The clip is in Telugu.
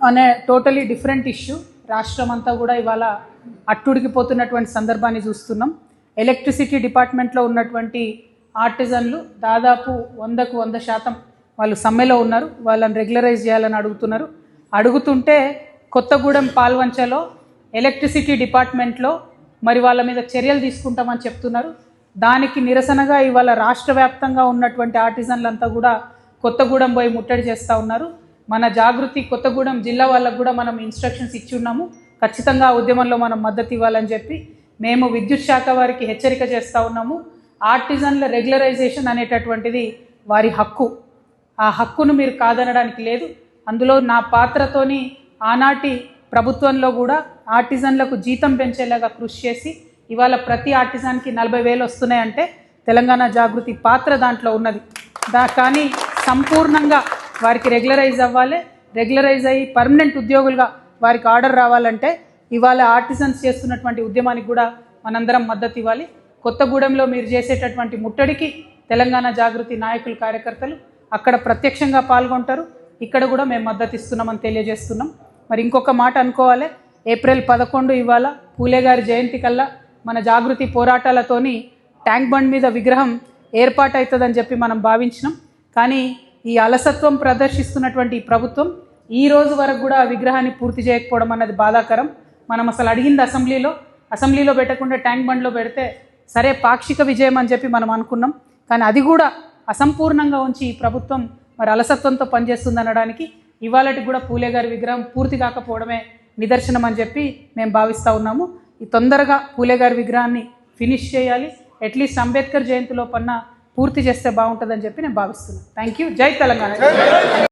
అనే టోటలీ డిఫరెంట్ ఇష్యూ. రాష్ట్రం అంతా కూడా ఇవాళ అట్టుడికిపోతున్నటువంటి సందర్భాన్ని చూస్తున్నాం. ఎలక్ట్రిసిటీ డిపార్ట్మెంట్లో ఉన్నటువంటి ఆర్టిజన్లు దాదాపు 100కు 100% వాళ్ళు సమ్మెలో ఉన్నారు. వాళ్ళని రెగ్యులరైజ్ చేయాలని అడుగుతుంటే కొత్తగూడెం పాల్వంచలో ఎలక్ట్రిసిటీ డిపార్ట్మెంట్లో మరి వాళ్ళ మీద చర్యలు తీసుకుంటామని చెప్తున్నారు. దానికి నిరసనగా ఇవాళ రాష్ట్ర వ్యాప్తంగా ఉన్నటువంటి ఆర్టిజన్లంతా కూడా కొత్తగూడెం పోయి ముట్టడి చేస్తూ ఉన్నారు. మన జాగృతి కొత్తగూడెం జిల్లా వాళ్ళకు కూడా మనం ఇన్స్ట్రక్షన్స్ ఇచ్చి ఉన్నాము. ఖచ్చితంగా ఉద్యమంలో మనం మద్దతు ఇవ్వాలని చెప్పి మేము విద్యుత్ శాఖ వారికి హెచ్చరిక చేస్తూ ఉన్నాము. ఆర్టిజన్ల రెగ్యులరైజేషన్ అనేటటువంటిది వారి హక్కు. ఆ హక్కును మీరు కాదనడానికి లేదు. అందులో నా పాత్రతోని ఆనాటి ప్రభుత్వంలో కూడా ఆర్టిజన్లకు జీతం పెంచేలాగా కృషి చేసి ఇవాళ ప్రతి ఆర్టిజన్కి 40,000 వస్తున్నాయంటే తెలంగాణ జాగృతి పాత్ర దాంట్లో ఉన్నది. కానీ సంపూర్ణంగా వారికి రెగ్యులరైజ్ అవ్వాలి. రెగ్యులరైజ్ అయ్యి పర్మనెంట్ ఉద్యోగులుగా వారికి ఆర్డర్ రావాలంటే ఇవాళ ఆర్టిజన్స్ చేస్తున్నటువంటి ఉద్యమానికి కూడా మనందరం మద్దతు ఇవ్వాలి. కొత్తగూడెంలో మీరు చేసేటటువంటి ముట్టడికి తెలంగాణ జాగృతి నాయకులు కార్యకర్తలు అక్కడ ప్రత్యక్షంగా పాల్గొంటారు. ఇక్కడ కూడా మేము మద్దతు ఇస్తున్నామని తెలియజేస్తున్నాం. మరి ఇంకొక మాట అనుకోవాలి, ఏప్రిల్ 11 ఇవాళ పూలే గారి జయంతి కల్లా మన జాగృతి పోరాటాలతోని ట్యాంక్ బండ్ మీద విగ్రహం ఏర్పాటు అవుతుందని చెప్పి మనం భావించినాం. కానీ ఈ అలసత్వం ప్రదర్శిస్తున్నటువంటి ఈ ప్రభుత్వం ఈ రోజు వరకు కూడా ఆ విగ్రహాన్ని పూర్తి చేయకపోవడం అన్నది బాధాకరం. మనం అసలు అడిగింది అసెంబ్లీలో పెట్టకుండా ట్యాంక్ బండ్లో పెడితే సరే పాక్షిక విజయం అని చెప్పి మనం అనుకున్నాం. కానీ అది కూడా అసంపూర్ణంగా ఉంచి ఈ ప్రభుత్వం మరి అలసత్వంతో పనిచేస్తుంది అనడానికి ఇవాళకి కూడా పూలే గారి విగ్రహం పూర్తి కాకపోవడమే నిదర్శనం అని చెప్పి మేము భావిస్తూ ఉన్నాము. ఈ తొందరగా పూలే గారి విగ్రహాన్ని ఫినిష్ చేయాలి. అట్లీస్ట్ అంబేద్కర్ జయంతిలో పన్న పూర్తి చేస్తే బాగుంటుందని చెప్పి నేను భావిస్తున్నాను. Thank you. జై తెలంగాణ.